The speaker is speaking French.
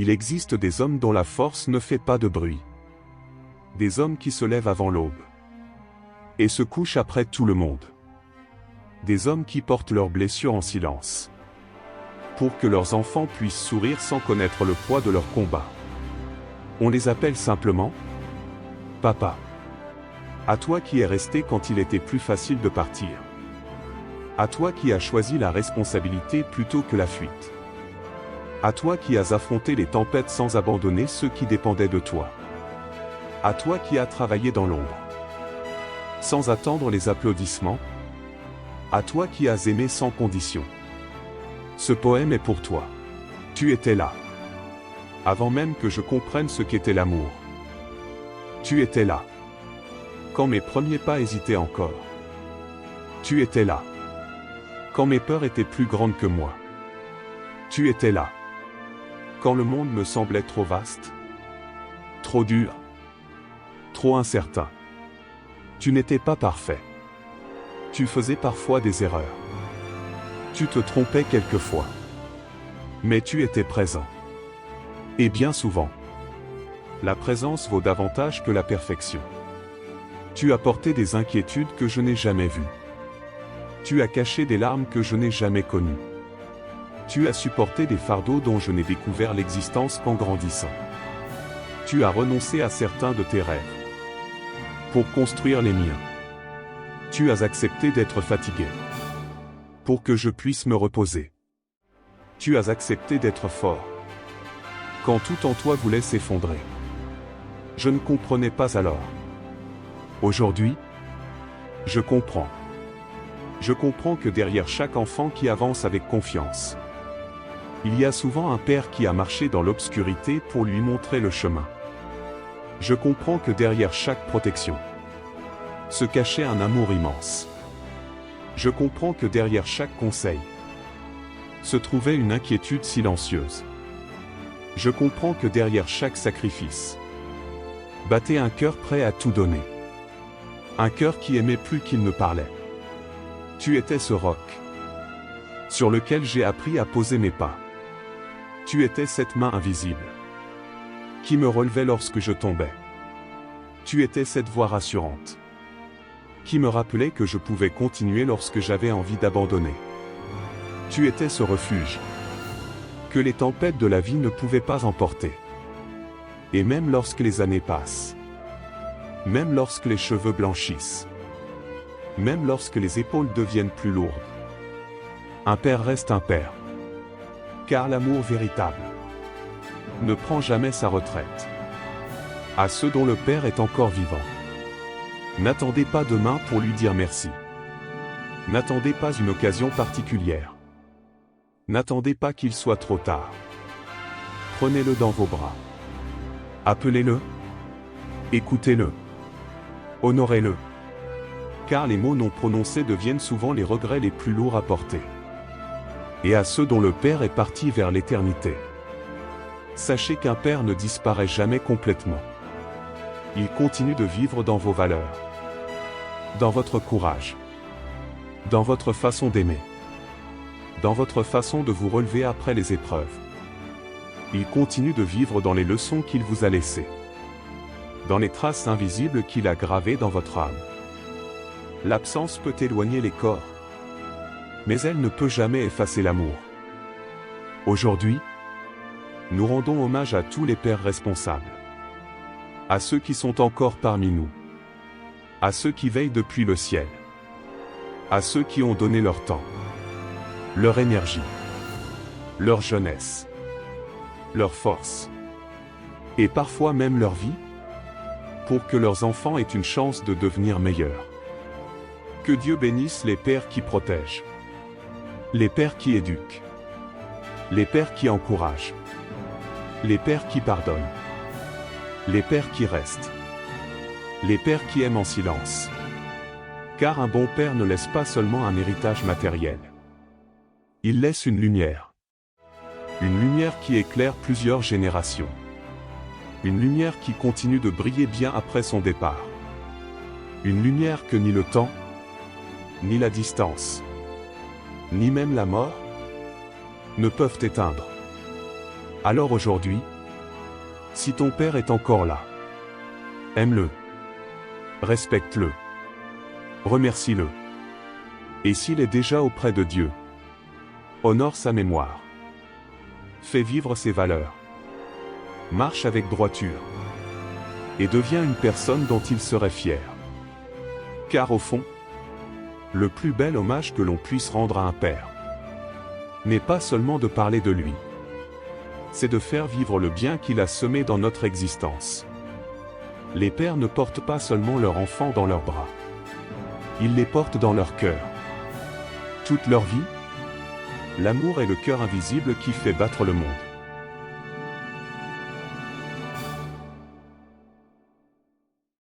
Il existe des hommes dont la force ne fait pas de bruit. Des hommes qui se lèvent avant l'aube et se couchent après tout le monde. Des hommes qui portent leurs blessures en silence, pour que leurs enfants puissent sourire sans connaître le poids de leur combat. On les appelle simplement Papa. À toi qui es resté quand il était plus facile de partir. À toi qui as choisi la responsabilité plutôt que la fuite. À toi qui as affronté les tempêtes sans abandonner ceux qui dépendaient de toi. À toi qui as travaillé dans l'ombre, sans attendre les applaudissements. À toi qui as aimé sans condition. Ce poème est pour toi. Tu étais là, avant même que je comprenne ce qu'était l'amour. Tu étais là, quand mes premiers pas hésitaient encore. Tu étais là, quand mes peurs étaient plus grandes que moi. Tu étais là, quand le monde me semblait trop vaste, trop dur, trop incertain. Tu n'étais pas parfait. Tu faisais parfois des erreurs. Tu te trompais quelquefois. Mais tu étais présent. Et bien souvent, la présence vaut davantage que la perfection. Tu as porté des inquiétudes que je n'ai jamais vues. Tu as caché des larmes que je n'ai jamais connues. Tu as supporté des fardeaux dont je n'ai découvert l'existence qu'en grandissant. Tu as renoncé à certains de tes rêves pour construire les miens. Tu as accepté d'être fatigué pour que je puisse me reposer. Tu as accepté d'être fort quand tout en toi voulait s'effondrer. Je ne comprenais pas alors. Aujourd'hui, je comprends. Je comprends que derrière chaque enfant qui avance avec confiance, il y a souvent un père qui a marché dans l'obscurité pour lui montrer le chemin. Je comprends que derrière chaque protection se cachait un amour immense. Je comprends que derrière chaque conseil se trouvait une inquiétude silencieuse. Je comprends que derrière chaque sacrifice battait un cœur prêt à tout donner. Un cœur qui aimait plus qu'il ne parlait. Tu étais ce roc sur lequel j'ai appris à poser mes pas. Tu étais cette main invisible qui me relevait lorsque je tombais. Tu étais cette voix rassurante qui me rappelait que je pouvais continuer lorsque j'avais envie d'abandonner. Tu étais ce refuge que les tempêtes de la vie ne pouvaient pas emporter. Et même lorsque les années passent, même lorsque les cheveux blanchissent, même lorsque les épaules deviennent plus lourdes, un père reste un père. Car l'amour véritable ne prend jamais sa retraite. À ceux dont le père est encore vivant, n'attendez pas demain pour lui dire merci. N'attendez pas une occasion particulière. N'attendez pas qu'il soit trop tard. Prenez-le dans vos bras. Appelez-le. Écoutez-le. Honorez-le. Car les mots non prononcés deviennent souvent les regrets les plus lourds à porter. Et à ceux dont le père est parti vers l'éternité, sachez qu'un père ne disparaît jamais complètement. Il continue de vivre dans vos valeurs, dans votre courage, dans votre façon d'aimer, dans votre façon de vous relever après les épreuves. Il continue de vivre dans les leçons qu'il vous a laissées, dans les traces invisibles qu'il a gravées dans votre âme. L'absence peut éloigner les corps, mais elle ne peut jamais effacer l'amour. Aujourd'hui, nous rendons hommage à tous les pères responsables, à ceux qui sont encore parmi nous, à ceux qui veillent depuis le ciel, à ceux qui ont donné leur temps, leur énergie, leur jeunesse, leur force, et parfois même leur vie, pour que leurs enfants aient une chance de devenir meilleurs. Que Dieu bénisse les pères qui protègent, les pères qui éduquent, les pères qui encouragent, les pères qui pardonnent, les pères qui restent, les pères qui aiment en silence. Car un bon père ne laisse pas seulement un héritage matériel. Il laisse une lumière qui éclaire plusieurs générations. Une lumière qui continue de briller bien après son départ. Une lumière que ni le temps, ni la distance, ni même la mort, ne peuvent éteindre. Alors aujourd'hui, si ton père est encore là, aime-le, respecte-le, remercie-le. Et s'il est déjà auprès de Dieu, honore sa mémoire. Fais vivre ses valeurs. Marche avec droiture. Et deviens une personne dont il serait fier. Car au fond, le plus bel hommage que l'on puisse rendre à un père n'est pas seulement de parler de lui, c'est de faire vivre le bien qu'il a semé dans notre existence. Les pères ne portent pas seulement leurs enfants dans leurs bras, ils les portent dans leur cœur. Toute leur vie, l'amour est le cœur invisible qui fait battre le monde.